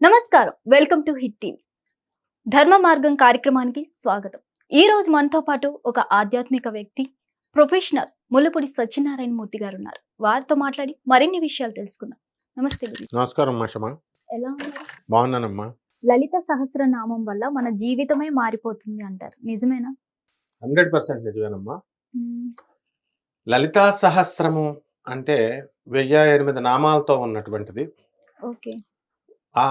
నమస్కారం. Welcome to hit TV. ధర్మ మార్గం కార్యక్రమానికి స్వాగతం. ఈ రోజు మనతో పాటు ఒక ఆధ్యాత్మిక వ్యక్తి, ప్రొఫెషనల్ ముల్లపూడి సత్యనారాయణ మూర్తి గారు ఉన్నారు. వారితో మాట్లాడి మరిన్ని విషయాలు తెలుసుకుందాం. నమస్తే గురు. నమస్కారం మాషమా. ఎలా ఉన్నారు? బాగున్నానమ్మా. లలిత సహస్రనామం వల్ల మన జీవితమే మారిపోతుంది అంటారు. నిజమేనా? 100% నిజమేనమ్మా. మ్మ్. లలితా సహస్రము అంటే 1008 నామాలతో ఉన్నటువంటిది. ఓకే. ఆ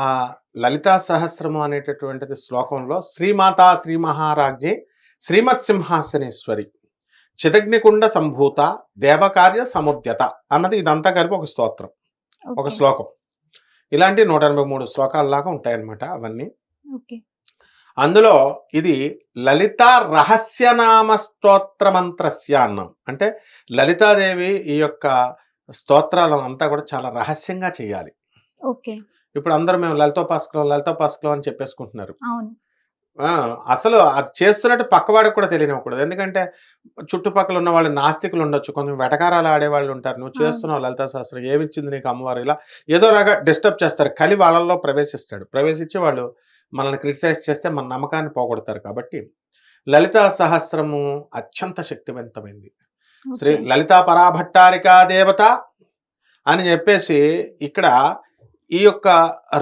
లలితా సహస్రము అనేటటువంటిది శ్లోకంలో శ్రీమాతా శ్రీ మహారాజ్ఞి శ్రీమత్ సింహాసనేశ్వరి చిదగ్నికుండ సంభూత దేవకార్య సముద్యత అన్నది ఇదంతా కలిపి ఒక స్తోత్రం, ఒక ఓకే. శ్లోకం. ఇలాంటి 183 శ్లోకాలలాగా ఉంటాయన్నమాట అవన్నీ. ఓకే. అందులో ఇది లలిత రహస్యనామ స్తోత్రమంత్రస్య అన్నాం. అంటే లలితాదేవి ఈ యొక్క స్తోత్రాలను అంతా కూడా చాలా రహస్యంగా చేయాలి. ఓకే. ఇప్పుడు అందరూ మేము లలితోపాసకులం అని చెప్పేసుకుంటున్నారు. అవును. అసలు అది చేస్తున్నట్టు పక్కవాడికి కూడా తెలియనివ్వకూడదు. ఎందుకంటే చుట్టుపక్కల ఉన్న వాళ్ళు నాస్తికులు ఉండొచ్చు, కొంచెం వెటకారాలు ఆడేవాళ్ళు ఉంటారు. నువ్వు అవును. చేస్తున్నావు లలితా సహస్రం, ఏమిచ్చింది నీకు అమ్మవారు, ఇలా ఏదో రగా డిస్టర్బ్ చేస్తారు. కలి వాళ్ళల్లో ప్రవేశిస్తాడు. ప్రవేశించి వాళ్ళు మనల్ని క్రిటిసైజ్ చేస్తే మన నమ్మకాన్ని పోగొడతారు. కాబట్టి లలితా సహస్రము అత్యంత శక్తివంతమైంది. శ్రీ ఓకే. లలితా పరాభట్టారికా దేవత అని చెప్పేసి ఇక్కడ ఈ యొక్క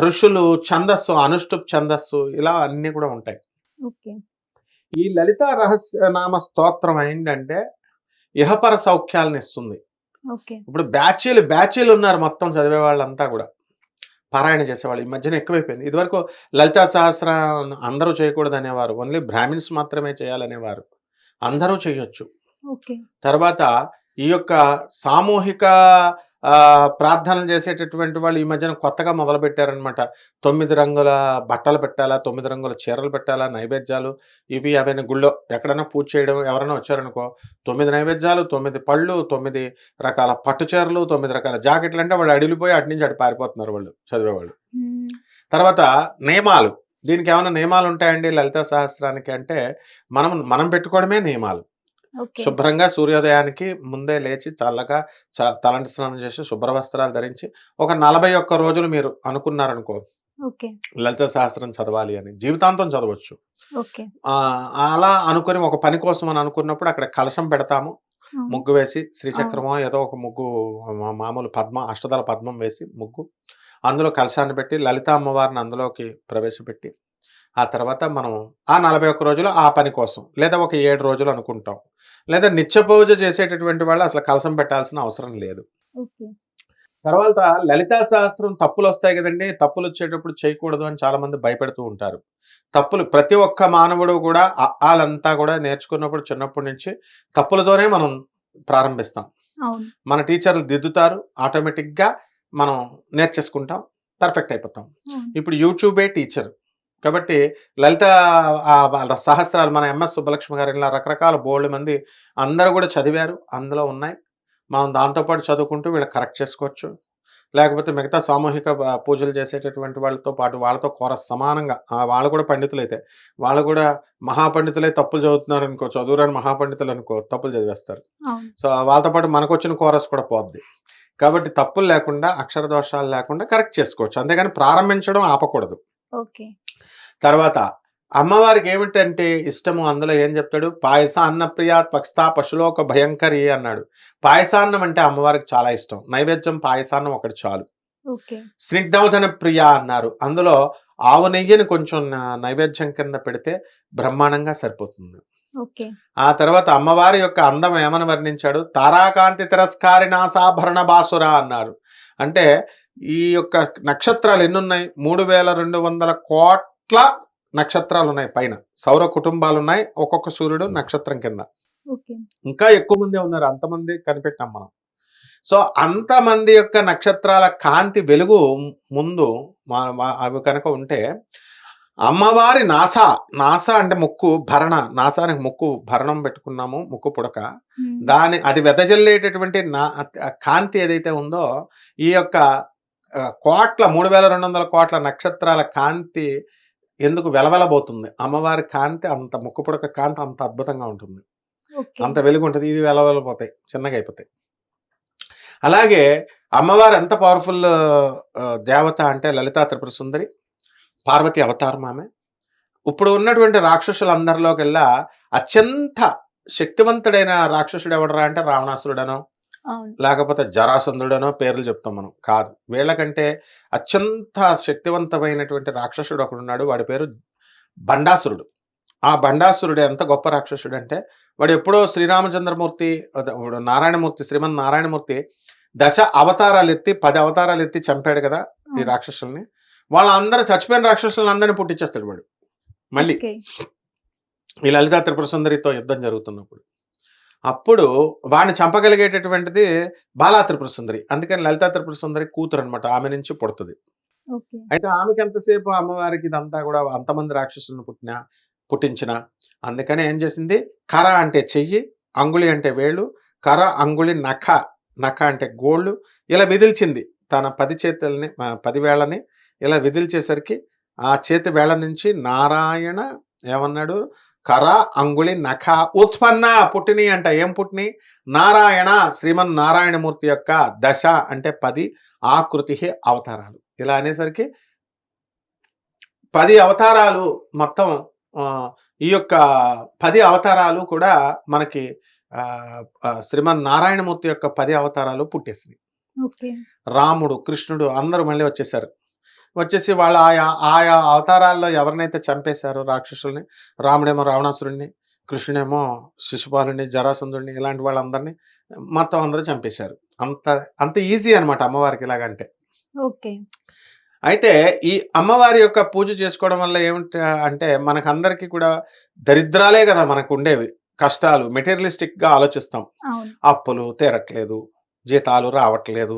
ఋషులు ఛందస్సు, అనుష్టుప్ ఛందస్సు, ఇలా అన్నీ కూడా ఉంటాయి. ఓకే. ఈ లలితా రహస్య నామ స్తోత్రం ఏంటంటే ఇహపర సౌఖ్యాలను ఇస్తుంది. ఓకే. ఇప్పుడు బ్యాచీలు ఉన్నారు, మొత్తం చదివే వాళ్ళంతా కూడా పారాయణ చేసేవాళ్ళు ఈ మధ్యన ఎక్కువైపోయింది. ఇదివరకు లలితా సహస్ర అందరూ చేయకూడదు అనేవారు, ఓన్లీ బ్రాహ్మిన్స్ మాత్రమే చేయాలనేవారు. అందరూ చేయొచ్చు. ఓకే. తర్వాత ఈ యొక్క సామూహిక ప్రార్థనలు చేసేటటువంటి వాళ్ళు ఈ మధ్యన కొత్తగా మొదలు పెట్టారనమాట. 9 రంగుల బట్టలు పెట్టాలా, 9 రంగుల చీరలు పెట్టాలా, నైవేద్యాలు ఇవి అవన్నీ గుళ్ళో ఎక్కడైనా పూజ చేయడం. ఎవరైనా వచ్చారనుకో 9 నైవేద్యాలు, 9 పళ్ళు, 9 రకాల పట్టు చీరలు, 9 రకాల జాకెట్లు. అంటే వాళ్ళు అడిలిపోయి అటు నుంచి అటు పారిపోతున్నారు వాళ్ళు చదివేవాళ్ళు. మ్మ్. తర్వాత తర్వాత నియమాలు. దీనికి ఏమైనా నియమాలు ఉంటాయండి లలితా సహస్రానికి అంటే మనం పెట్టుకోవడమే నియమాలు. ఓకే. శుభ్రంగా సూర్యోదయానికి ముందే లేచి చల్లగా తలంటి స్నానం చేసి శుభ్ర వస్త్రాలు ధరించి ఒక 41 రోజులు మీరు అనుకున్నారనుకో ఓకే. లలిత సహస్రం చదవాలి అని, జీవితాంతం చదవచ్చు. ఓకే. అలా అనుకుని ఒక పని కోసం అని అనుకున్నప్పుడు అక్కడ కలశం పెడతాము, అవును. ముగ్గు వేసి అవును. శ్రీచక్రమో ఏదో ఒక ముగ్గు, మామూలు అష్టదళ పద్మం వేసి ముగ్గు, అందులో కలశాన్ని పెట్టి లలిత అమ్మవారిని అందులోకి ప్రవేశపెట్టి ఆ తర్వాత మనం ఆ 41 రోజులు ఆ పని కోసం, లేదా ఒక 7 రోజులు అనుకుంటాం, లేదా నిత్య పూజ చేసేటటువంటి వాళ్ళు అసలు కలశం పెట్టాల్సిన అవసరం లేదు. ఓకే. తర్వాత లలితా సహస్రం తప్పులు వస్తాయి కదండి. తప్పులు వచ్చేటప్పుడు చేయకూడదు అని చాలా మంది భయపెడుతూ ఉంటారు. తప్పులు ప్రతి ఒక్క మానవుడు కూడా వాళ్ళంతా కూడా నేర్చుకున్నప్పుడు చిన్నప్పటి నుంచి తప్పులతోనే మనం ప్రారంభిస్తాం. అవును. మన టీచర్లు దిద్దుతారు, ఆటోమేటిక్గా మనం నేర్చేసుకుంటాం, పర్ఫెక్ట్ అయిపోతాం. అవును. ఇప్పుడు యూట్యూబే టీచర్. కాబట్టి లలిత వాళ్ళ సహస్రాలు మన ఎంఎస్ సుబ్బలక్ష్మి గారు ఇలా రకరకాల బోల్డ్ మంది అందరూ కూడా చదివారు, అందులో ఉన్నాయి. మనం దాంతోపాటు చదువుకుంటూ వీళ్ళకి కరెక్ట్ చేసుకోవచ్చు. లేకపోతే మిగతా సామూహిక పూజలు చేసేటటువంటి వాళ్ళతో పాటు వాళ్ళతో సమానంగా వాళ్ళు కూడా పండితులైతే వాళ్ళు కూడా మహాపండితులై తప్పులు చదువుతున్నారు అనుకో, చదువురాని మహాపండితులు అనుకో తప్పులు చదివేస్తారు. అవును. సో వాళ్ళతో పాటు మనకు వచ్చిన కోరస్ కూడా పోద్ది. కాబట్టి తప్పులు లేకుండా, అక్షర దోషాలు లేకుండా కరెక్ట్ చేసుకోవచ్చు. అంతేగాని ప్రారంభించడం ఆపకూడదు. ఓకే. తర్వాత అమ్మవారికి ఏమిటంటే ఇష్టము, అందులో ఏం చెప్తాడు, పాయస అన్న ప్రియాత్ పక్షితా పశులోక భయంకరి అన్నాడు. పాయసాన్నం అంటే అమ్మవారికి చాలా ఇష్టం. నైవేద్యం పాయసాన్నం ఒకటి చాలు. ఓకే. స్నిగ్ధౌధన ప్రియ అన్నారు. అందులో ఆవు నెయ్యిని కొంచెం నైవేద్యం కింద పెడితే బ్రహ్మాండంగా సరిపోతుంది. ఓకే. ఆ తర్వాత అమ్మవారి యొక్క అందం ఏమని వర్ణించాడు, తారాకాంతి తిరస్కారి నాసాభరణ బాసుర అన్నారు. అంటే ఈ యొక్క నక్షత్రాలు ఎన్నున్నాయి, 3200 కోట్ల నక్షత్రాలు ఉన్నాయి. పైన సౌర కుటుంబాలు ఉన్నాయి, ఒక్కొక్క సూర్యుడు నక్షత్రం కింద. ఓకే. ఇంకా ఎక్కువ మంది ఉన్నారు, అంతమంది కనిపెట్టాం మనం. సో అంతమంది యొక్క నక్షత్రాల కాంతి వెలుగు ముందు అవి కనుక ఉంటే అమ్మవారి నాసా అంటే ముక్కు భరణ, నాసానికి ముక్కు భరణం పెట్టుకున్నాము, ముక్కు పుడక, మ్మ్. అది వెదజల్లేటటువంటి కాంతి ఏదైతే ఉందో ఈ యొక్క 3200 కోట్ల నక్షత్రాల కాంతి ఎందుకు వెలవెలబోతుంది. అమ్మవారి కాంతి అంత, ముక్కు పుడక కాంతి అంత అద్భుతంగా ఉంటుంది, ఓకే. అంత వెలుగు ఉంటుంది. ఇది వెలవెలపోతాయి, చిన్నగా అయిపోతాయి. అలాగే అమ్మవారు ఎంత పవర్ఫుల్ దేవత అంటే లలితా త్రిపుర సుందరి పార్వతి అవతారం ఆమె. ఇప్పుడు ఉన్నటువంటి రాక్షసులందరిలోకెల్లా అత్యంత శక్తివంతుడైన రాక్షసుడు ఎవడరా అంటే రావణాసురుడనో, అవును. లేకపోతే జరాసంధుడనో పేర్లు చెప్తాం మనం. కాదు. వీళ్ళకంటే అత్యంత శక్తివంతమైనటువంటి రాక్షసుడు ఒకడున్నాడు. వాడి పేరు బండాసురుడు. ఆ బండాసురుడు ఎంత గొప్ప రాక్షసుడంటే, వాడు ఎప్పుడో శ్రీరామచంద్రమూర్తి ఇప్పుడు నారాయణమూర్తి, శ్రీమన్నారాయణమూర్తి దశ అవతారాలెత్తి 10 అవతారాలెత్తి చంపాడు కదా ఈ అవును. రాక్షసుల్ని. వాళ్ళందరూ చచ్చిపోయిన రాక్షసులందరిని పుట్టించేస్తాడు వాడు. మళ్ళీ ఓకే. ఈ లలితా త్రిపుర సుందరితో యుద్ధం జరుగుతున్నప్పుడు. అప్పుడు వాడిని చంపగలిగేటటువంటిది బాలా త్రిపుర సుందరి. అందుకని లలితా త్రిపుర సుందరి కూతురనమాట. ఆమె నుంచి పుడతది. ఓకే. అయితే ఆమెకి ఎంతసేపు అమ్మవారికి ఇదంతా కూడా అంతమంది రాక్షసులను పుట్టించిన అందుకని ఏం చేసింది, కర అంటే చెయ్యి, అంగుళి అంటే వేళ్ళు, కర అంగుళి నఖ, నఖ అంటే గోళ్ళు, ఇలా విదిల్చింది తన 10 చేతుల్ని 10 వేళ్ళని ఇలా విదిల్చేసరికి ఆ చేతి వేళ్ళ నుంచి నారాయణ ఏమన్నాడు, కర అంగుళి నఖ ఉత్పన్న పుట్టిని అంట. ఏం పుట్టిని, నారాయణ శ్రీమన్ నారాయణమూర్తి యొక్క దశ అంటే 10 ఆకృతి అవతారాలు. ఇలా అనేసరికి 10 అవతారాలు మొత్తం ఈ యొక్క 10 అవతారాలు కూడా మనకి శ్రీమన్ నారాయణమూర్తి యొక్క 10 అవతారాలు పుట్టేసినాయి. ఓకే. రాముడు, కృష్ణుడు అందరూ మళ్ళీ వచ్చేసారు. వచ్చేసి వాళ్ళు ఆయా అవతారాల్లో ఎవరినైతే చంపేశారో రాక్షసుల్ని, రాముడేమో రావణాసురుడిని, కృష్ణుడేమో శిశుపాలుని, జరాసంధుడిని, ఇలాంటి వాళ్ళందరినీ మొత్తం అందరూ చంపేశారు. అంత అంత ఈజీ అనమాట అమ్మవారికి ఇలాగంటే. ఓకే. అయితే ఈ అమ్మవారి యొక్క పూజ చేసుకోవడం వల్ల ఏమిటి అంటే మనకందరికీ కూడా దరిద్రాలే కదా మనకు ఉండేవి. కష్టాలు మెటీరియలిస్టిక్‌గా ఆలోచిస్తాం. అవును. అప్పులు తీరట్లేదు, జీతాలు రావట్లేదు,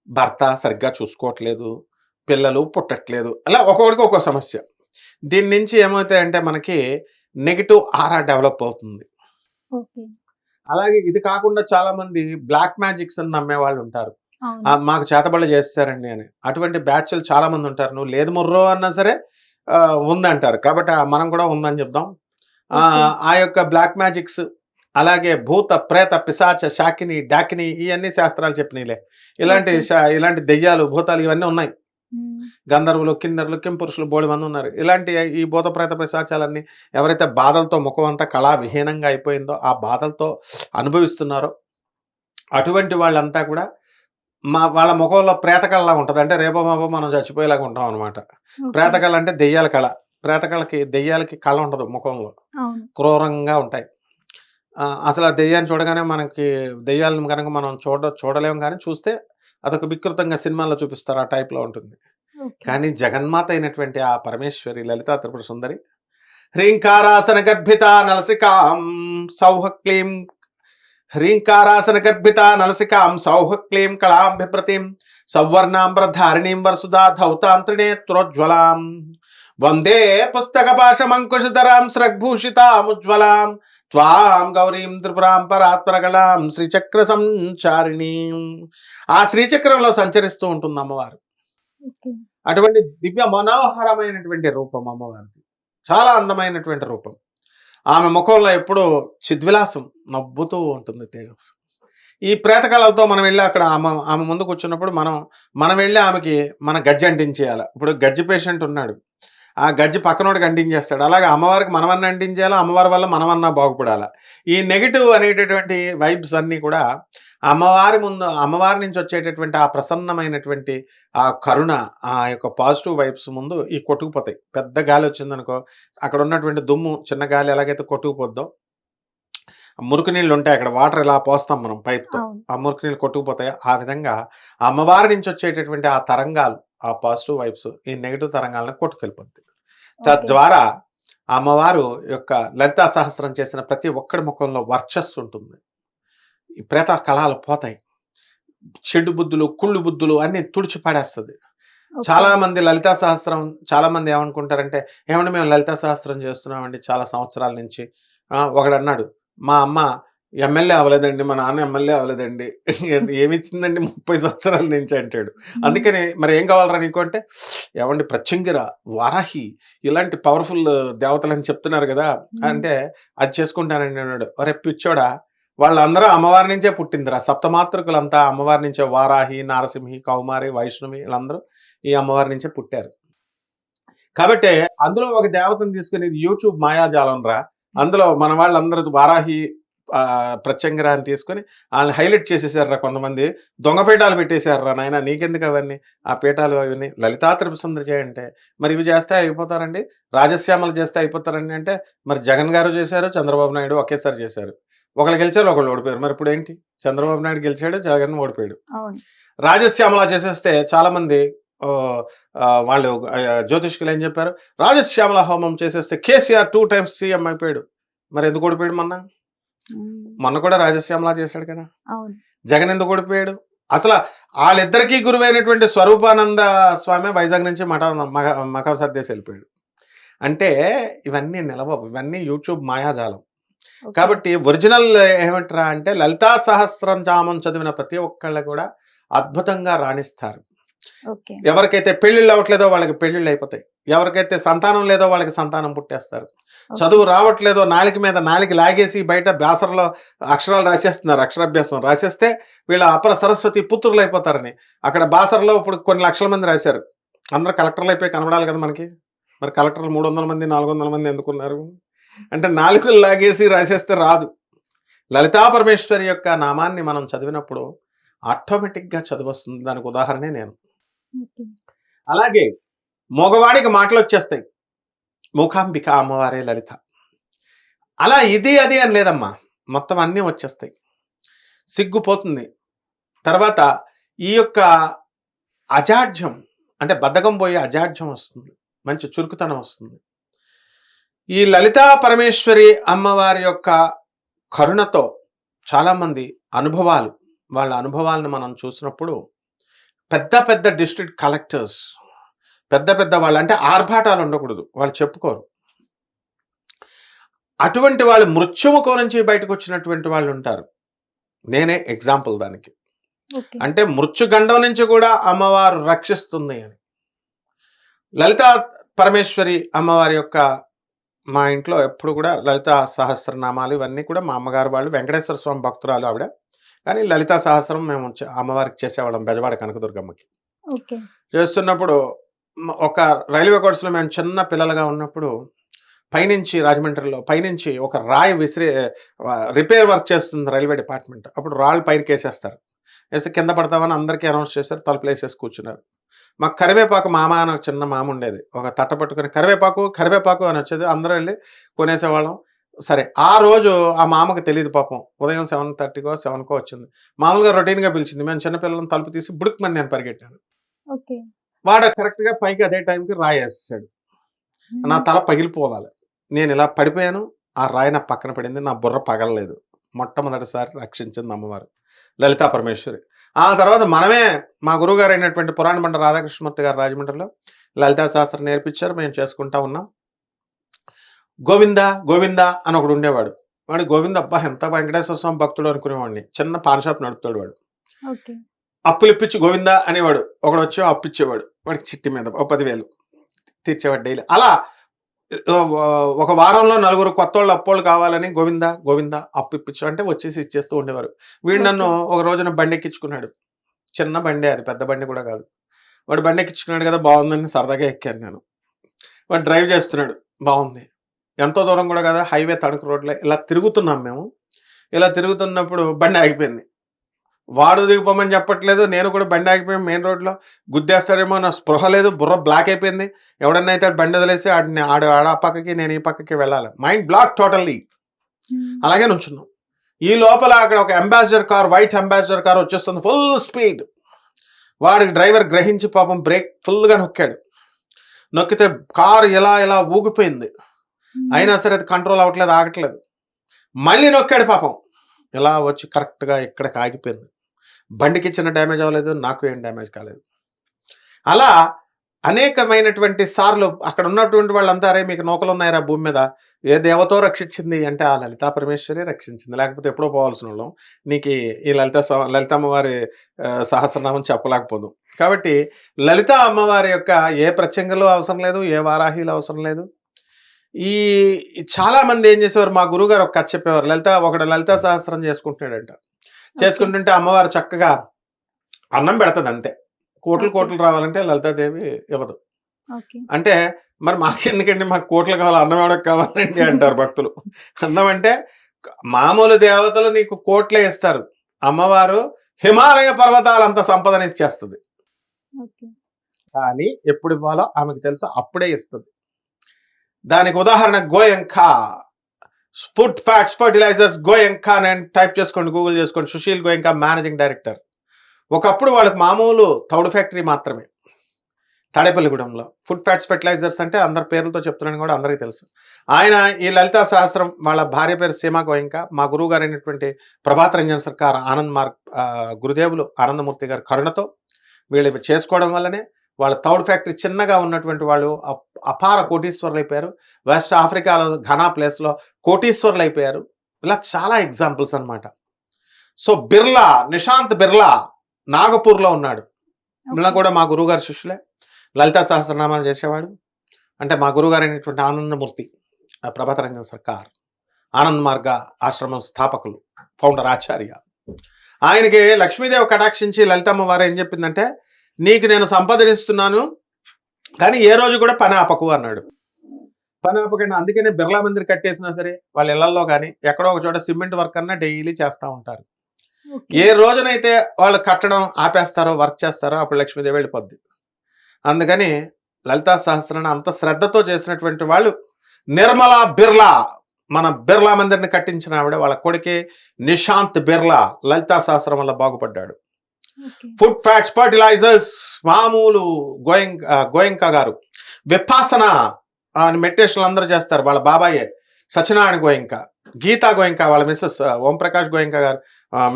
భర్త సరిగ్గా చూసుకోవట్లేదు, పిల్లలు పుట్టట్లేదు. అలా ఒక్కొక్కడికి ఒక్కో సమస్య. దీని నుంచి ఏమవుతాయంటే మనకి నెగెటివ్ ఆరా డెవలప్ అవుతుంది. ఓకే. అలాగే ఇది కాకుండా చాలామంది బ్లాక్ మ్యాజిక్స్ అని నమ్మేవాళ్ళు ఉంటారు. అవును. మాకు చేతబడులు చేసేసారండి అని. అటువంటి బ్యాచ్‌లు చాలా మంది ఉంటారు. నువ్వు లేదు మొర్రో అన్నా సరే ఉందంటారు. కాబట్టి మనం కూడా ఉందని చెప్దాం. ఓకే. ఆ యొక్క బ్లాక్ మ్యాజిక్స్ అలాగే భూత, ప్రేత, పిశాచ, శాకిని, డాకిని ఇయన్నీ శాస్త్రాలు చెప్పినయిలే. ఇలాంటి ఓకే. ఇలాంటి దెయ్యాలు, భూతాలు ఇవన్నీ ఉన్నాయి. హ్మ్. గంధర్వులు, కిన్నెరులు, కింపురుషులు బోలెమంది ఉన్నారు. ఇలాంటి ఈ భూత, ప్రేత, పిశాచాలన్నీ ఎవరైతే బాధలతో ముఖం అంతా కళా విహీనంగా అయిపోయిందో, ఆ బాధలతో అనుభవిస్తున్నారో అటువంటి వాళ్ళంతా కూడా వాళ్ళ ముఖంలో ప్రేత కళలా ఉంటది. అంటే రేపో మాపో మనం చచ్చిపోయేలాగా ఉంటాం అనమాట. ప్రేత ఓకే. కళ అంటే దెయ్యాల కళ. ప్రేత కళకి దెయ్యాలకి కళ ఉండదు ముఖంలో. అవును. క్రూరంగా ఉంటాయి. అసలు ఆ దెయ్యాన్ని చూడగానే మనకి దెయ్యాలను గనక మనం చూడలేము గానీ చూస్తే అదొక వికృతంగా సినిమాల్లో చూపిస్తారు. ఆ టైప్‌లో ఉంటుంది. ఓకే. కానీ జగన్మాత అయినటువంటి ఆ పరమేశ్వరి లలితా త్రిపుర సుందరి హ్రీంకారాసన గర్భిత నలసికాం సౌహ క్లీం హ్రీంకారాసన గర్భిత నలసికాం సౌహ క్లీం కళాం బిభ్రతిం సౌవర్ణాంబరధారిణీం వరసుధా ధౌతాం త్రినేత్రోజ్వలాం వందే పుస్తక పాశమంకుశధరాం స్రగ్భూషితాముజ్వలాం త్వాం గౌరీం త్రిపురాం పరాత్పరగళాం శ్రీచక్ర సంచారిణీం. ఆ శ్రీచక్రంలో సంచరిస్తూ ఉంటుంది అమ్మవారు. ఓకే. అటువంటి దివ్య మనోహరమైనటువంటి రూపం అమ్మవారిది. చాలా అందమైనటువంటి రూపం. ఆమె ముఖంలో ఎప్పుడూ చిద్విలాసం నవ్వుతూ ఉంటుంది తేజస్సు. ఈ ప్రేత కళలతో మనం వెళ్ళి అక్కడ ఆమె ముందు కూర్చున్నప్పుడు మనం వెళ్ళి ఆమెకి మన గజ్జి అంటించేయాలి. ఇప్పుడు గజ్జి పేషెంట్ ఉన్నాడు. ఆ గజ్జి పక్కనోడికి అంటించేస్తాడు. అలాగే అమ్మవారికి మనమన్నా అంటించేయాలా, అమ్మవారి వల్ల మనమన్నా బాగుపడాలా. ఈ నెగెటివ్ అనేటటువంటి వైబ్స్ అన్నీ కూడా అమ్మవారి నుంచి వచ్చేటటువంటి ఆ ప్రసన్నమైనటువంటి ఆ కరుణ, ఆ యొక్క పాజిటివ్ వైబ్స్ ముందు ఈ కొట్టుకుపోతాయి. పెద్ద గాలి వచ్చిందనుకో, అక్కడ ఉన్నటువంటి దుమ్ము చిన్న గాలి ఎలాగైతే కొట్టుకుపోద్దో, మురికి నీళ్ళు ఉంటాయి అక్కడ, వాటర్ ఇలా పోస్తాం మనం పైప్‌తో. అవును. ఆ మురికి నీళ్ళు కొట్టుకుపోతాయి. ఆ విధంగా అమ్మవారి నుంచి వచ్చేటటువంటి ఆ తరంగాలు, ఆ పాజిటివ్ వైబ్స్ ఈ నెగెటివ్ తరంగాలను కొట్టుకెళ్ళిపోతాయి. ఓకే. తద్వారా అమ్మవారు యొక్క లలితా సహస్రం చేసిన ప్రతి ఒక్కడి ముఖంలో వర్చస్సు ఉంటుంది. ఈ ప్రేత కళాలు పోతాయి. చెడు బుద్ధులు, కుళ్ళు బుద్ధులు అన్నీ తుడిచి పడేస్తది. ఓకే. చాలా మంది లలితా సహస్రం చాలా మంది ఏమనుకుంటారంటే, ఏమండి మేము లలితా సహస్రం చేస్తున్నామండి చాలా సంవత్సరాల నుంచి. ఒకడన్నాడు, మా అమ్మ ఎమ్మెల్యే అవ్వలేదండి, మా నాన్న ఎమ్మెల్యే అవ్వలేదండి. ఏమిచ్చిందండి 30 సంవత్సరాల నుంచి అంటాడు. హ్మ్. అందుకని మరి ఏం కావాలిరా నీకు అంటే, ఏవండి ప్రత్యంగిర, వారాహి ఇలాంటి పవర్‌ఫుల్ దేవతలని చెప్తున్నారు కదా! హ్మ్. అంటే అది చేసుకుంటానండి అన్నాడు. ఒరేయ్ పిచ్చోడా! వాళ్ళందరూ అమ్మవారి నుంచే పుట్టిందిరా. సప్తమాతృకులంతా అమ్మవారి నుంచే. వారాహి, నారసింహి, కౌమారి, వైష్ణవి వీళ్ళందరూ ఈ అమ్మవారి నుంచే పుట్టారు. కాబట్టి అందులో ఒక దేవతను తీసుకుని ఇది యూట్యూబ్ మాయాజాలం రా, అందులో మన వాళ్ళందరూ వారాహి ప్రత్యంగరాన్ని తీసుకొని వాళ్ళని హైలైట్ చేసేసారు కొంతమంది, దొంగ పీఠాలు పెట్టేశారు నాయన, నీకెందుకు అవన్నీ ఆ పీఠాలు అవన్నీ. లలితా త్రిపుర సుందరి చేయంటే మరి ఇవి చేస్తే అయిపోతారండి, రాజశ్యామలు చేస్తే అయిపోతారండి అంటే మరి జగన్ గారు చేశారు, చంద్రబాబు నాయుడు ఒకేసారి చేశారు. ఒకళ్ళు గెలిచారు, ఒకళ్ళు ఓడిపోయారు. మరి ఇప్పుడు ఏంటి, చంద్రబాబు నాయుడు గెలిచాడు, జగన్ ఓడిపోయాడు. రాజశ్యామలా చేసేస్తే చాలా మంది వాళ్ళు జ్యోతిష్కులు ఏం చెప్పారు, రాజశ్యామల హోమం చేసేస్తే కేసీఆర్ 2 times సీఎం అయిపోయాడు. మరి ఎందుకు ఓడిపోయాడు మొన్న కూడా రాజశ్యామలా చేశాడు కదా, జగన్ ఎందుకు ఓడిపోయాడు? అసలు వాళ్ళిద్దరికీ గురువైనటువంటి స్వరూపానంద స్వామి వైజాగ్ నుంచి మకం సర్దేసి వెళ్ళిపోయాడు. అంటే ఇవన్నీ నిలవవు, ఇవన్నీ యూట్యూబ్ మాయాజాలం. కాబట్టి ఒరిజినల్ ఏమంటారా అంటే లలితా సహస్రనామం చదివిన ప్రతి ఒక్కళ్ళు కూడా అద్భుతంగా రాణిస్తారు. ఎవరికైతే పెళ్లిళ్ళు అవ్వట్లేదో వాళ్ళకి పెళ్లిళ్ళు అయిపోతాయి, ఎవరికైతే సంతానం లేదో వాళ్ళకి సంతానం పుట్టేస్తారు, చదువు రావట్లేదో నాలుక మీద నాలుక లాగేసి బయట బ్యాసరలో అక్షరాలు రాసేస్తున్నారు, అక్షరాభ్యాసం రాసేస్తే వీళ్ళ అపర సరస్వతి పుత్రులు అయిపోతారని. అక్కడ బాసరలో ఇప్పుడు కొన్ని లక్షల మంది రాశారు, అందరూ కలెక్టర్లు అయిపోయి కనబడాలి కదా మనకి. మరి కలెక్టర్లు 300 మంది 400 మంది ఎందుకున్నారు అంటే నాలుకలు లాగేసి రాసేస్తే రాదు. లలితా పరమేశ్వరి యొక్క నామాన్ని మనం చదివినప్పుడు ఆటోమేటిక్గా చదువు వస్తుంది. దానికి ఉదాహరణే నేను. అలాగే మగవాడికి మాటలు వచ్చేస్తాయి, మూకాంబిక అమ్మవారే లలిత. అలా ఇది అది అని లేదమ్మా, మొత్తం అన్నీ వచ్చేస్తాయి. సిగ్గుపోతుంది. తర్వాత ఈ యొక్క అజాడ్యం అంటే బద్ధకం పోయి అజాడ్యం వస్తుంది, మంచి చురుకుతనం వస్తుంది. ఈ లలితా పరమేశ్వరి అమ్మవారి యొక్క కరుణతో చాలామంది అనుభవాలు, వాళ్ళ అనుభవాలను మనం చూసినప్పుడు పెద్ద పెద్ద డిస్ట్రిక్ట్ కలెక్టర్స్, పెద్ద పెద్ద వాళ్ళు అంటే ఆర్భాటాలు ఉండకూడదు, వాళ్ళు చెప్పుకోరు. అటువంటి వాళ్ళు మృత్యుముఖం నుంచి బయటకు వచ్చినటువంటి వాళ్ళు ఉంటారు. నేనే ఎగ్జాంపుల్ దానికి. అంటే మృత్యుగండం నుంచి కూడా అమ్మవారు రక్షిస్తుంది అని. లలితా పరమేశ్వరి అమ్మవారి యొక్క మా ఇంట్లో ఎప్పుడు కూడా లలితా సహస్రనామాలు ఇవన్నీ కూడా మా అమ్మగారు వాళ్ళు వెంకటేశ్వర స్వామి భక్తురాలు ఆవిడ, కానీ లలితా సహస్రం మేము అమ్మవారికి చేసేవాళ్ళం బెజవాడ కనకదుర్గమ్మకి. చేస్తున్నప్పుడు ఒక రైల్వే కోర్సులో మేము చిన్న పిల్లలుగా ఉన్నప్పుడు పైనుంచి రాజమండ్రిలో పైనుంచి ఒక రాయి విసిరి రిపేర్ వర్క్ చేస్తుంది రైల్వే డిపార్ట్మెంట్. అప్పుడు రాళ్ళు పైకి వేసేస్తారు, వేస్తే కింద పడతామని అందరికీ అనౌన్స్ చేశారు, తలుపులు వేసేసి కూర్చున్నారు. మాకు కరివేపాకు మామ అని చిన్న మామ ఉండేది, ఒక తట్ట పట్టుకుని కరివేపాకు అని వచ్చేది, అందరూ వెళ్ళి కొనేసేవాళ్ళం. సరే ఆ రోజు ఆ మామకు తెలియదు పాపం, ఉదయం 7:30కో 7కో వచ్చింది. మామూలుగా రొటీన్గా పిలిచింది, మేము చిన్నపిల్లలను తలుపు తీసి బుడుక్మని నేను పరిగెట్టాను. వాడు కరెక్ట్గా పైకి అదే టైంకి రాయి వేసేసాడు, నా తల పగిలిపోవాలి. నేను ఇలా పడిపోయాను, ఆ రాయి నా పక్కన పడింది, నా బుర్ర పగలలేదు. మొట్టమొదటిసారి రక్షించింది అమ్మవారు లలితా పరమేశ్వరి. ఆ తర్వాత మనమే మా గురువుగారు అయినటువంటి పురాణ బండ రాధాకృష్ణమూర్తి గారు రాజమండ్రిలో లలితా సహస్రం నేర్పించారు, మేము చేసుకుంటా ఉన్నాం. గోవింద గోవింద అని ఒకడు ఉండేవాడు, వాడు గోవింద అబ్బా ఎంత వెంకటేశ్వర స్వామి భక్తుడు అనుకునేవాడిని. చిన్న పాన్ షాప్ నడుపుతాడు వాడు, అప్పులు ఇప్పించి గోవింద అనేవాడు. ఒకడు వచ్చి అప్పు ఇచ్చేవాడు, వాడికి చిట్టి మీద 10,000 తీర్చేవాడు డైలీ. అలా ఒక వారంలో 4 కొత్తోళ్ళు అప్పోళ్ళు కావాలని గోవింద గోవింద అప్పు ఇప్పించు అంటే వచ్చేసి ఇచ్చేస్తూ ఉండేవారు. వీడు నన్ను ఒక రోజున బండి ఎక్కించుకున్నాడు, చిన్న బండి, అది పెద్ద బండి కూడా కాదు. వాడు బండి ఎక్కించుకున్నాడు కదా, బాగుందని సరదాగా ఎక్కాను నేను. వాడు డ్రైవ్ చేస్తున్నాడు, బాగుంది, ఎంతో దూరం కూడా కదా, హైవే తణుకు రోడ్లో ఇలా తిరుగుతున్నాం మేము. ఇలా తిరుగుతున్నప్పుడు బండి ఆగిపోయింది. వాడు దిగిపోమని చెప్పట్లేదు, నేను కూడా బండి ఆగిపోయాను మెయిన్ రోడ్లో. గుద్దేస్తాడేమో నా స్పృహ లేదు, బుర్ర బ్లాక్ అయిపోయింది. ఎవడన్నా అయితే బండి వదిలేసి ఆడ ఆ పక్కకి నేను ఈ పక్కకి వెళ్ళాలి, మైండ్ బ్లాక్ టోటల్లీ. అలాగే నుంచున్నాం. ఈ లోపల అక్కడ ఒక ambassador car, white ambassador car వచ్చేస్తుంది ఫుల్ స్పీడ్. వాడికి డ్రైవర్ గ్రహించి పాపం బ్రేక్ ఫుల్గా నొక్కాడు. నొక్కితే కారు ఇలా ఊగిపోయింది. అయినా సరే అది కంట్రోల్ అవ్వట్లేదు, ఆగట్లేదు. మళ్ళీ నొక్కాడు పాపం, ఇలా వచ్చి కరెక్ట్గా ఇక్కడికి ఆగిపోయింది. బండికి చిన్న డ్యామేజ్ అవ్వలేదు, నాకు ఏం డ్యామేజ్ కాలేదు. అలా అనేకమైనటువంటి సార్లు అక్కడ ఉన్నటువంటి వాళ్ళంతా, అరే మీకు నౌకలు ఉన్నాయరా భూమి మీద, ఏ దేవతో రక్షించింది అంటే ఆ లలితా పరమేశ్వరి రక్షించింది, లేకపోతే ఎప్పుడో పోవాల్సిన వాళ్ళం. నీకు ఈ లలితమ్మవారి సహస్రనామం చెప్పలేకపోదు. కాబట్టి లలిత అమ్మవారి యొక్క ఏ ప్రత్యంగలు అవసరం లేదు, ఏ వారాహీలు అవసరం లేదు. ఈ చాలా మంది ఏం చేసేవారు, మా గురువు గారు ఒక కథ చెప్పేవారు. ఒకడు లలితా సహస్రం చేసుకుంటున్నాడంట. చేసుకుంటుంటే అమ్మవారు చక్కగా అన్నం పెడతది అంతే. కోట్లు రావాలంటే లలితాదేవి ఇవ్వదు. అంటే మరి మాకెందుకండి, మాకు కోట్లు కావాలి, అన్నం ఎవడకు కావాలండి అంటారు భక్తులు. అన్నం అంటే మామూలు దేవతలు నీకు కోట్లే ఇస్తారు, అమ్మవారు హిమాలయ పర్వతాలంత సంపదన ఇచ్చేస్తుంది. ఓకే. కానీ ఎప్పుడు ఇవ్వాలో ఆమెకు తెలుసా, అప్పుడే ఇస్తుంది. దానికి ఉదాహరణ Goenka food fats fertilisers Goenka అని టైప్ చేసుకోండి, గూగుల్ చేసుకోండి. Sushil Goenka managing director. ఒకప్పుడు వాళ్ళకి మామూలు తౌడు ఫ్యాక్టరీ మాత్రమే తాడేపల్లిగూడెంలో. ఫుడ్ ఫ్యాట్స్ ఫెర్టిలైజర్స్ అంటే అందరి పేర్లతో చెప్తున్నాను కూడా అందరికీ తెలుసు. ఆయన ఈ లలితా సహస్రం, వాళ్ళ భార్య పేరు సీమా గోయంకా, మా గురువు గారు అయినటువంటి ప్రభాత్ రంజన్ సర్కార్ ఆనంద్ మార్గ్ గురుదేవులు ఆనందమూర్తి గారి కరుణతో వీళ్ళు ఇవి చేసుకోవడం వల్లనే వాళ్ళ తౌడు ఫ్యాక్టరీ చిన్నగా ఉన్నటువంటి వాళ్ళు అపార కోటీశ్వరులు అయిపోయారు. వెస్ట్ ఆఫ్రికాలో ఘనా ప్లేస్లో కోటీశ్వరులు అయిపోయారు. ఇలా చాలా ఎగ్జాంపుల్స్ అన్నమాట. సో బిర్లా, నిశాంత్ బిర్లా నాగపూర్లో ఉన్నాడు. ఇలా కూడా మా గురువుగారి శిష్యులే, లలితా సహస్రనామాలు చేసేవాడు. అంటే మా గురువుగారు అయినటువంటి ఆనందమూర్తి ప్రభాత్ రంజన్ సర్కార్ ఆనంద్ మార్గ ఆశ్రమం స్థాపకులు, ఫౌండర్, ఆచార్య. ఆయనకి లక్ష్మీదేవి కటాక్షించి లలితమ్మ వారు ఏం చెప్పిందంటే, నీకు నేను సంపాదనిస్తున్నాను కానీ ఏ రోజు కూడా పని ఆపకు అన్నాడు. పని ఆపకండి. అందుకనే బిర్లా మందిర్ కట్టేసినా సరే వాళ్ళ ఇళ్లలో కానీ ఎక్కడో ఒక చోట సిమెంట్ వర్క్ అన్నా డైలీ చేస్తూ ఉంటారు. ఏ రోజునైతే వాళ్ళు కట్టడం ఆపేస్తారో, వర్క్ చేస్తారో, అప్పుడు లక్ష్మీదేవి వెళ్ళిపోద్ది. అందుకని లలితా సహస్రాన్ని అంత శ్రద్ధతో చేసినటువంటి వాళ్ళు నిర్మలా బిర్లా, మన బిర్లా మందిర్ని కట్టించిన ఆవిడ, వాళ్ళ కొడుకే నిశాంత్ బిర్లా లలితా సహస్రం వల్ల బాగుపడ్డాడు. ఫుడ్ ఫ్యాట్స్ ఫర్టిలైజర్స్ మామూలు గోయంకా గారు విపాసన అని మెడిటేషన్లు అందరూ చేస్తారు. వాళ్ళ బాబాయే సత్యనారాయణ గోయంకా, గీతా గోయంకా వాళ్ళ మిస్సెస్, ఓంప్రకాష్ గోయంకా గారు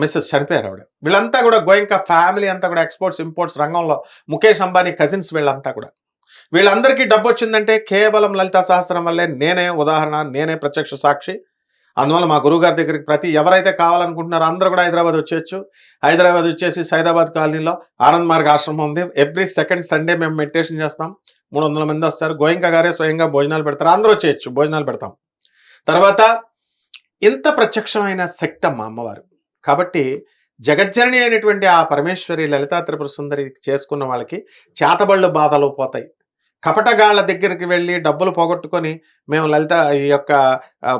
మిస్సెస్ చనిపోయారు ఆవిడ. వీళ్ళంతా కూడా గోయంకా ఫ్యామిలీ అంతా కూడా ఎక్స్పోర్ట్స్ ఇంపోర్ట్స్ రంగంలో ముఖేష్ అంబానీ కజిన్స్ వీళ్ళంతా కూడా. వీళ్ళందరికీ డబ్బు వచ్చిందంటే కేవలం లలితా సహస్రం వల్లే. నేనే ఉదాహరణ, నేనే ప్రత్యక్ష సాక్షి. అందువల్ల మా గురువుగారి దగ్గరికి ఎవరైతే కావాలనుకుంటున్నారో అందరూ కూడా హైదరాబాద్ వచ్చేయచ్చు. హైదరాబాద్ వచ్చేసి సైదాబాద్ కాలనీలో ఆనంద్ మార్గ ఆశ్రమం ఉంది. ఎవ్రీ సెకండ్ సండే మేము మెడిటేషన్ చేస్తాం. 300 మంది వస్తారు. గోయంకా గారే స్వయంగా భోజనాలు పెడతారు. అందరూ వచ్చేయచ్చు, భోజనాలు పెడతాం. తర్వాత ఇంత ప్రత్యక్షమైన శక్తి అమ్మ అమ్మవారు. కాబట్టి జగజ్జనని అయినటువంటి ఆ పరమేశ్వరి లలితా త్రిపుర సుందరి చేసుకున్న వాళ్ళకి చేతబళ్ళు బాధలు పోతాయి. కపటగాళ్ల దగ్గరికి వెళ్ళి డబ్బులు పోగొట్టుకొని మేము లలిత ఈ యొక్క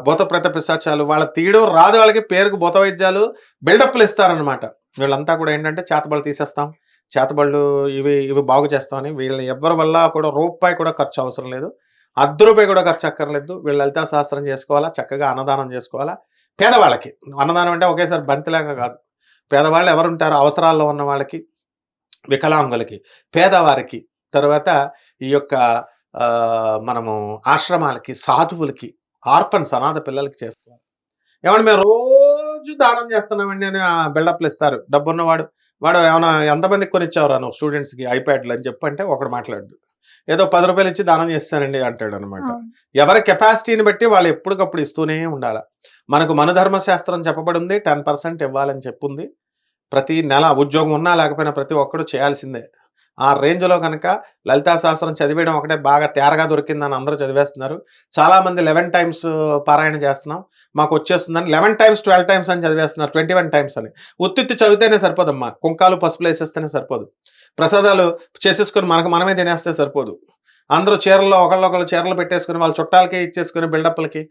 భూత ప్రేత పిశాచాలు వాళ్ళ తీయడం రాదు, వాళ్ళకి పేరుకు భూత వైద్యాలు బిల్డప్లు ఇస్తారనమాట. వీళ్ళంతా కూడా ఏంటంటే చేతబళ్ళు తీసేస్తాం, చేతబళ్ళు ఇవి బాగు చేస్తామని వీళ్ళని ఎవరి వల్ల కూడా రూపాయి కూడా ఖర్చు అవసరం లేదు, ₹10 కూడా ఖర్చు అక్కర్లేదు. వీళ్ళు లలితా సహస్రం చేసుకోవాలా, చక్కగా అన్నదానం చేసుకోవాలా. పేదవాళ్ళకి అన్నదానం అంటే ఒకేసారి బంతిలాగా కాదు. పేదవాళ్ళు ఎవరుంటారో అవసరాల్లో ఉన్న వాళ్ళకి, వికలాంగులకి, పేదవారికి, తర్వాత ఈ యొక్క మనము ఆశ్రమాలకి, సాధువులకి, ఆర్ఫన్స్ అనాథ పిల్లలకి చేసుకోవాలి. ఏమన్నా మేము రోజు దానం చేస్తున్నామండి అని బిల్డప్లు ఇస్తారు. డబ్బున్నవాడు వాడు ఏమైనా ఎంతమందికి కొనిచ్చావురా నువ్వు స్టూడెంట్స్కి ఐప్యాడ్లు అని చెప్పంటే ఒకడు మాట్లాడు, ఏదో ₹10 ఇచ్చి దానం చేస్తానండి అంటాడు అనమాట. ఎవరి కెపాసిటీని బట్టి వాళ్ళు ఎప్పటికప్పుడు ఇస్తూనే ఉండాలి. మనకు మనుధర్మశాస్త్రం చెప్పబడి ఉంది, 10% ఇవ్వాలని చెప్పుంది. ప్రతి నెల ఉద్యోగం ఉన్నా లేకపోయినా ప్రతి ఒక్కరు చేయాల్సిందే. ఆ రేంజ్లో కనుక లలితా సహస్రం చదివేయడం ఒకటే బాగా తేరగా దొరికిందని అందరూ చదివేస్తున్నారు. చాలామంది 11 టైమ్స్ పారాయణ చేస్తున్నాం, మాకు వచ్చేస్తుందని 11 టైమ్స్ 12 టైమ్స్ అని చదివేస్తున్నారు, 21 టైమ్స్ అని. ఉత్తిత్తి చదివితేనే సరిపోదమ్మా, కుంకాలు పసుపులు వేసేస్తేనే సరిపోదు, ప్రసాదాలు చేసేసుకొని మనమే తినేస్తే సరిపోదు. అందరూ చీరల్లో ఒకళ్ళొకళ్ళు చీరలు పెట్టేసుకుని వాళ్ళ చుట్టాలకే ఇచ్చేసుకుని బిల్డప్లకి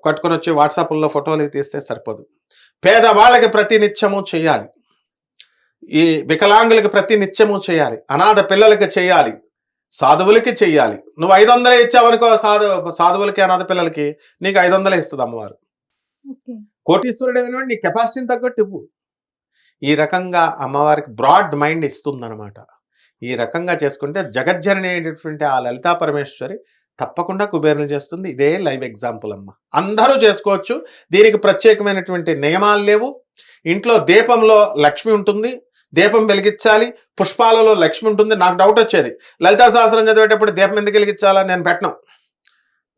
కట్టుకొని వచ్చి వాట్సాప్లో ఫోటోలు తీస్తే సరిపోదు. పేదవాళ్ళకి ప్రతి నిత్యము చేయాలి, ఈ వికలాంగులకి ప్రతి నిత్యము చేయాలి, అనాథ పిల్లలకి చేయాలి, సాధువులకి చెయ్యాలి. నువ్వు 500 ఇచ్చావనుకో సాధువులకి అనాథ పిల్లలకి, నీకు 500 ఇస్తుంది అమ్మవారు. కోటీశ్వరుడు అయినవాడు నీ కెపాసిటీని తగ్గట్టు ఇవ్వు. ఈ రకంగా అమ్మవారికి బ్రాడ్ మైండ్ ఇస్తుందన్నమాట. ఈ రకంగా చేసుకుంటే జగజ్జనని అయినటువంటి ఆ లలితా పరమేశ్వరి తప్పకుండా కుబేరులు చేస్తుంది. ఇదే లైవ్ ఎగ్జాంపుల్ అమ్మ. అందరూ చేసుకోవచ్చు, దీనికి ప్రత్యేకమైనటువంటి నియమాలు లేవు. ఇంట్లో దీపంలో లక్ష్మి ఉంటుంది, దీపం వెలిగించాలి, పుష్పాలలో లక్ష్మి ఉంటుంది. నాకు డౌట్ వచ్చేది, లలితా సహస్రం చదివేటప్పుడు దీపం ఎందుకు వెలిగించాలా, నేను పెట్టను,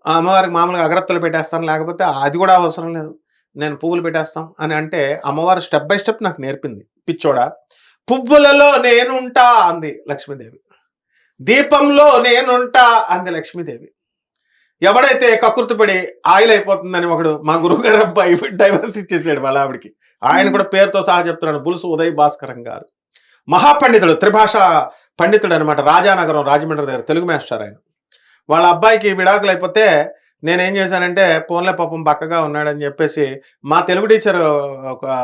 అమ్మవారికి మామూలుగా అగరత్తులు పెట్టేస్తాను, లేకపోతే అది కూడా అవసరం లేదు, నేను పువ్వులు పెట్టేస్తాం అని అంటే అమ్మవారు స్టెప్ బై స్టెప్ నాకు నేర్పింది. పిచ్చోడా, పువ్వులలో నేనుంటా అంది లక్ష్మీదేవి, దీపంలో నేనుంటా అంది లక్ష్మీదేవి. ఎవడైతే కకృతిపడి ఆయిల్ అయిపోతుందని ఒకడు మా గురువు గారు అబ్బాయి డైవర్స్ ఇచ్చేసాడు వాళ్ళ ఆవిడికి. ఆయన కూడా పేరుతో సహా చెప్తున్నాడు, బులుసు ఉదయ్ భాస్కరం గారు, మహాపండితుడు, త్రిభాషా పండితుడు అనమాట. రాజానగరం రాజమండ్రి దగ్గర తెలుగు మాస్టర్ ఆయన. వాళ్ళ అబ్బాయికి విడాకులు అయిపోతే నేనేం చేశానంటే పోన్లే పాపం బక్కగా ఉన్నాడని చెప్పేసి మా తెలుగు టీచర్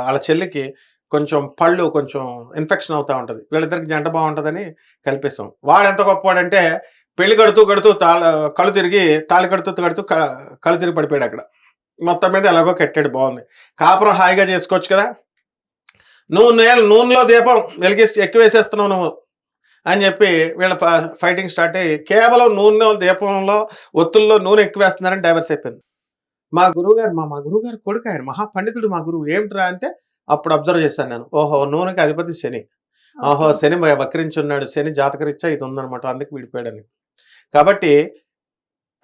వాళ్ళ చెల్లికి కొంచెం పళ్ళు కొంచెం ఇన్ఫెక్షన్ అవుతా ఉంటది. వీళ్ళిద్దరికి జంట బాగుంటదని కలిపేసాం. వాడు ఎంత గొప్పవాడంటే పెళ్లి కడుతూ కడుతూ కళ్ళు తిరిగి తాళి కడుతూ కడుతూ కళ్ళు తిరిగి పడిపోయాడు అక్కడ. మొత్తం మీద ఎలాగో కట్టాడు, బాగుంది. కాపురం హాయిగా చేసుకోవచ్చు కదా, నువ్వు నూనెలో దీపం వెలిగిస్తే ఎక్కువేసేస్తున్నావు నువ్వు అని చెప్పి వీళ్ళ ఫైటింగ్ స్టార్ట్ అయ్యి కేవలం నూనె దీపంలో ఒత్తుల్లో నూనె ఎక్కువ వేస్తున్నారని డైవర్స్ అయిపోయింది. మా గురువుగారు కొడుకు, ఆయన మహాపండితుడు మా గురువు. ఏమిట్రా అంటే అప్పుడు అబ్జర్వ్ చేశాను నేను, ఓహో నూనెకి అధిపతి శని, ఓహో శని వక్రించి ఉన్నాడు, శని జాతకరీత్యా ఇది ఉందనమాట, అందుకు విడిపోయాడని. కాబట్టి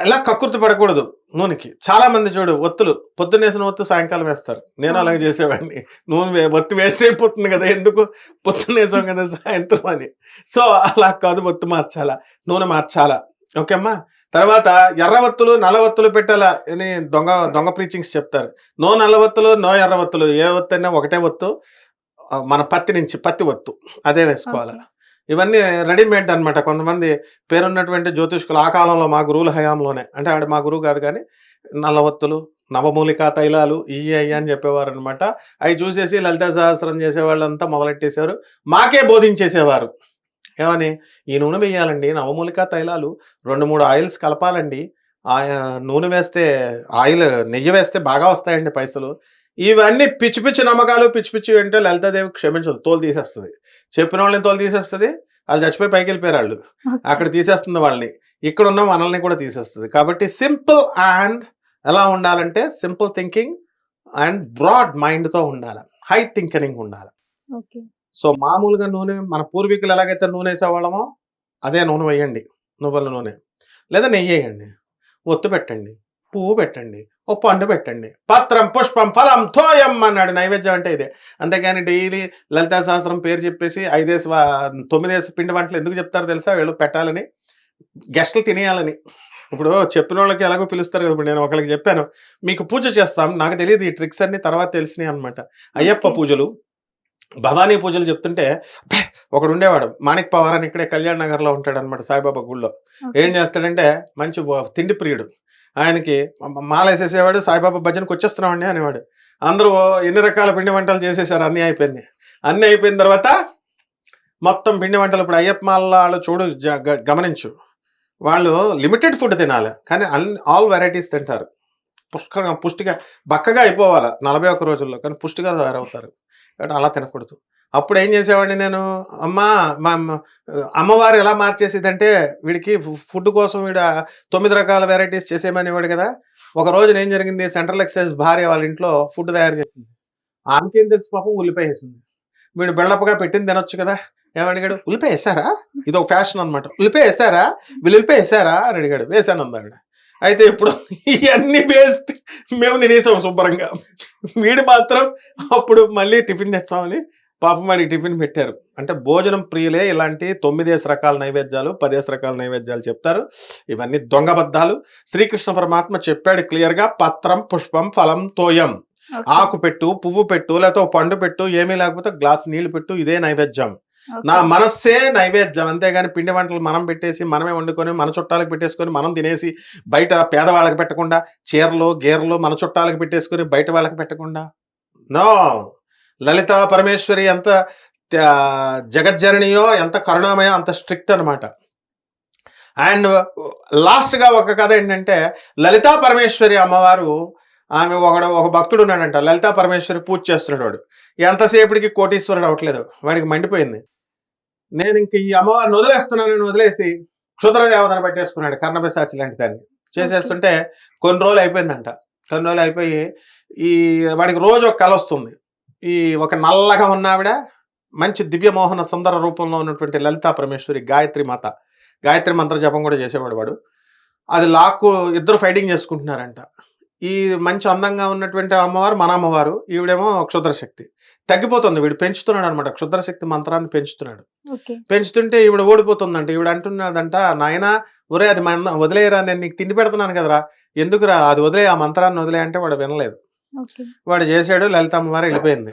ఇలా కక్కుర్తి పడకూడదు నూనెకి. చాలా మంది చూడు ఒత్తులు పొద్దున్నేసిన ఒత్తు సాయంకాలం వేస్తారు. నేను అలాగే చేసేవాడిని. నూనె ఒత్తి వేస్ట్ అయిపోతుంది కదా, ఎందుకు పొద్దున్నేసాం కదా సాయంత్రం అని. సో అలా కాదు, ఒత్తు మార్చాలా, నూనె మార్చాలా. ఓకే అమ్మా. తర్వాత ఎర్ర ఒత్తులు నల్ల ఒత్తులు పెట్టాలా అని దొంగ ప్రీచింగ్స్ చెప్తారు. నో నల్ల ఒత్తులు, నో ఎర్ర ఒత్తులు. ఏ ఒత్తు అయినా ఒకటే ఒత్తు, మన పత్తి ఒత్తు అదే వేసుకోవాలి. ఇవన్నీ రెడీమేడ్ అనమాట. కొంతమంది పేరున్నటువంటి జ్యోతిష్కులు ఆ కాలంలో మా గురువుల హయాంలోనే, అంటే ఆవిడ మా గురువు కాదు కానీ, నల్ల ఒత్తులు, నవమూలికా తైలాలు ఇవి అయ్యి అని చెప్పేవారు అనమాట. అవి చూసేసి లలితా సహస్రం చేసేవాళ్ళంతా మొదలెట్టేశారు. మాకే బోధించేసేవారు. ఏమని, ఈ నూనె వేయాలండి, నవమూలికా తైలాలు 2-3 ఆయిల్స్ కలపాలండి, నూనె వేస్తే నెయ్యి వేస్తే బాగా వస్తాయండి పైసలు. ఇవన్నీ పిచ్చి పిచ్చి నమ్మకాలు, పిచ్చి పిచ్చి ఏంటో లలితాదేవి క్షమించదు, తోలు తీసేస్తుంది. చెప్పిన వాళ్ళని తోలు తీసేస్తుంది. వాళ్ళు చచ్చిపోయి పైకి వెళ్ళిపోయారు, వాళ్ళు అక్కడ తీసేస్తుంది వాళ్ళని, ఇక్కడ ఉన్న మనల్ని కూడా తీసేస్తుంది. కాబట్టి సింపుల్ అండ్ ఎలా ఉండాలంటే సింపుల్ థింకింగ్ అండ్ బ్రాడ్ మైండ్తో ఉండాలి, హై థింకింగ్ ఉండాలి. సో మామూలుగా నూనె మన పూర్వీకులు ఎలాగైతే నూనె వేసేవాళ్ళమో అదే నూనె వేయండి, నువ్వుల నూనె లేదా నెయ్యి వేయండి, ఒత్తు పెట్టండి, పువ్వు పెట్టండి, ఓ పండు పెట్టండి, పత్రం పుష్పం ఫలం తోయం అన్నాడు. నైవేద్యం అంటే ఇదే. అంతేగాని డైలీ లలితా సహస్రం పేరు చెప్పేసి 9 పిండి వంటలు ఎందుకు చెప్తారో తెలుసా, వీళ్ళు పెట్టాలని, గెస్టులు తినేయాలని. ఇప్పుడు చెప్పిన వాళ్ళకి ఎలాగో పిలుస్తారు కదా. ఇప్పుడు నేను ఒకరికి చెప్పాను, మీకు పూజ చేస్తాం, నాకు తెలియదు ఈ ట్రిక్స్ అన్ని తర్వాత తెలిసినాయి అనమాట. అయ్యప్ప పూజలు, భవానీ పూజలు చెప్తుంటే ఒకడు ఉండేవాడు, మాణిక్ పవార్ అని, ఇక్కడే కళ్యాణ్ నగర్లో ఉంటాడు అనమాట, సాయిబాబా గుళ్ళో. ఏం చేస్తాడంటే మంచి తిండి ప్రియుడు. ఆయనకి మాల వేసేసేవాడు, సాయిబాబా భజనకు వచ్చేస్తున్నామండి అనేవాడు. అందరూ ఎన్ని రకాల పిండి వంటలు చేసేసారు, అన్నీ అయిపోయింది. అన్నీ అయిపోయిన తర్వాత మొత్తం పిండి వంటలు, ఇప్పుడు అయ్యప్ప మాల చూడు, గమనించు, వాళ్ళు లిమిటెడ్ ఫుడ్ తినాలి కానీ ఆల్ వెరైటీస్ తింటారు. పుష్టిగా బక్కగా అయిపోవాలి 41 రోజుల్లో, కానీ పుష్టిగా తయారవుతారు. కాబట్టి అలా తినకూడదు. అప్పుడు ఏం చేసేవాడిని నేను, అమ్మవారు ఎలా మార్చేసేదంటే, వీడికి ఫుడ్ కోసం వీడు 9 రకాల వెరైటీస్ చేసేమనేవాడు కదా. ఒక రోజున ఏం జరిగింది, సెంట్రల్ ఎక్సైజ్ భార్య వాళ్ళ ఇంట్లో ఫుడ్ తయారు చేసింది. ఆమెకేం తెలుసు పాపం, ఉల్లిపాయ వేసింది. వీడు బెళ్ళప్పగా పెట్టింది తినొచ్చు కదా. ఏమడిగాడు, ఉల్లిపాయ వేసారా, ఇది ఒక ఫ్యాషన్ అనమాట, ఉల్లిపాయ వేసారా, వీళ్ళు ఉల్లిపాయ వేసారా అని అడిగాడు. వేసాను అందావిడ. అయితే ఇప్పుడు ఇవన్నీ వేస్ట్, మేము తినేసాం శుభ్రంగా. వీడు మాత్రం అప్పుడు మళ్ళీ టిఫిన్ తెచ్చామని పాపం వాడికి టిఫిన్ పెట్టారు. అంటే భోజనం ప్రియులే ఇలాంటి 9 రకాల నైవేద్యాలు, 10 రకాల నైవేద్యాలు చెప్తారు. ఇవన్నీ దొంగబద్ధాలు. శ్రీకృష్ణ పరమాత్మ చెప్పాడు క్లియర్గా, పత్రం పుష్పం ఫలం తోయం. ఆకు పెట్టు, పువ్వు పెట్టు, లేకపోతే పండు పెట్టు, ఏమీ లేకపోతే గ్లాస్ నీళ్లు పెట్టు, ఇదే నైవేద్యం. నా మనస్సే నైవేద్యం. అంతేగాని పిండి వంటలు మనం పెట్టేసి మనమే వండుకొని మన చుట్టాలకు పెట్టేసుకొని మనం తినేసి బయట పేదవాళ్ళకి పెట్టకుండా, చీరలు గీరలు మన చుట్టాలకు పెట్టేసుకొని బయట వాళ్ళకి పెట్టకుండా, నో. లలితా పరమేశ్వరి ఎంత జగజ్జననియో, ఎంత కరుణామయో, అంత స్ట్రిక్ట్ అనమాట. అండ్ లాస్ట్గా ఒక కథ ఏంటంటే, లలితా పరమేశ్వరి అమ్మవారు, ఆమె ఒక భక్తుడు ఉన్నాడంట, లలితా పరమేశ్వరి పూజ చేస్తున్నాడు. వాడు ఎంతసేపటికి కోటీశ్వరుడు అవట్లేదు, వాడికి మండిపోయింది. నేను ఇంక ఈ అమ్మవారిని వదిలేస్తున్నానని వదిలేసి క్షుద్రదేవతను పెట్టేసుకున్నాడు, కర్ణపిశాచి లాంటి దాన్ని చేసేస్తుంటే కొన్ని రోజులు అయిపోయిందంట. కొన్ని రోజులు అయిపోయి వాడికి రోజు ఒక కళ వస్తుంది. ఒక నల్లగా ఉన్న ఆవిడ మంచి దివ్యమోహన సుందర రూపంలో ఉన్నటువంటి లలితా పరమేశ్వరి, గాయత్రి మాత, గాయత్రి మంత్ర జపం కూడా చేసేవాడు వాడు. అది ఇద్దరు ఫైటింగ్ చేసుకుంటున్నారంట. ఈ మంచి అందంగా ఉన్నటువంటి అమ్మవారు మన అమ్మవారు, ఈవిడేమో క్షుద్రశక్తి. తగ్గిపోతుంది, వీడు పెంచుతున్నాడు అనమాట, క్షుద్రశక్తి మంత్రాన్ని పెంచుతున్నాడు. పెంచుతుంటే ఈవిడ ఓడిపోతుందంట. ఈవిడ అంటున్నదంట, నాయన ఒరే అది వదిలేయరా, నేను నీకు తిండి పెడుతున్నాను కదరా, ఎందుకురా అది వదిలే, ఆ మంత్రాన్ని వదిలే అంటే వాడు వినలేదు. వాడు చేశాడు, లలిత అమ్మవారు వెళ్ళిపోయింది.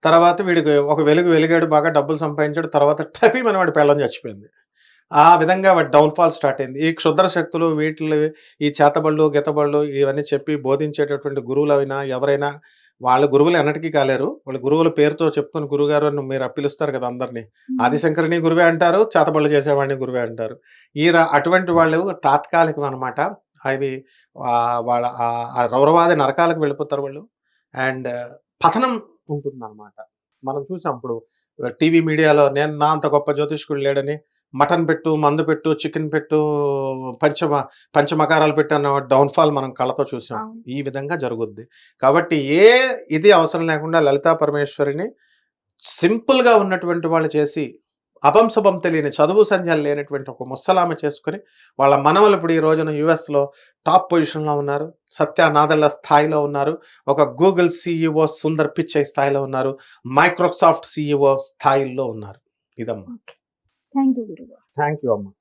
తర్వాత వీడికి ఒక వెలిగాడు, బాగా డబ్బులు సంపాదించాడు. తర్వాత టపి మన వాడి పెళ్ళం చచ్చిపోయింది. ఆ విధంగా వాడి డౌన్‌ఫాల్ స్టార్ట్ అయింది. ఈ క్షుద్ర శక్తులు వీటిలు ఈ చేతబడులు, గితబడులు ఇవన్నీ చెప్పి బోధించేటటువంటి గురువులైనా ఎవరైనా వాళ్ళ గురువులు ఎన్నటికీ కాలేరు. వాళ్ళ గురువుల పేరుతో చెప్పుకొని గురువుగారు అని మీరు పిలుస్తారు కదా అందరిని. ఆదిశంకరుని గురువే అంటారు. చేతబడులు చేసేవాడిని గురువే అంటారు. అటువంటి వాళ్ళు తాత్కాలికం అన్నమాట. అవి వాళ్ళ ఆ రౌరవాది నరకాలకు వెళ్ళిపోతారు వాళ్ళు. అండ్ పతనం ఉంటుందన్నమాట. మనం చూసాం ఇప్పుడు టీవీ మీడియాలో నా అంత గొప్ప జ్యోతిష్కుడు లేడని మటన్ పెట్టు, మందు పెట్టు, చికెన్ పెట్టు, పంచమకారాలు పెట్టు అన్న డౌన్‌ఫాల్ మనం కళ్ళతో చూసాం. అవును. ఈ విధంగా జరుగుద్ది. కాబట్టి ఇది అవసరం లేకుండా లలితా పరమేశ్వరిని సింపుల్‌గా ఉన్నటువంటి వాళ్ళు చేసి, అభం తెలియని చదువు సంధ్యలు లేనటువంటి ఒక ముసలామె చేసుకొని, వాళ్ళ మనవలు ఇప్పుడు ఈ రోజున యూఎస్‌లో టాప్ పొజిషన్‌లో ఉన్నారు. సత్య నాదెళ్ల స్థాయిలో ఉన్నారు. ఒక గూగుల్ సీఈఓ సుందర్ పిచ్చై స్థాయిలో ఉన్నారు. మైక్రోసాఫ్ట్ సీఈఓ స్థాయిల్లో ఉన్నారు. ఇదమ్మా. థ్యాంక్ యూ గురుగారు. థాంక్ యూ అమ్మా.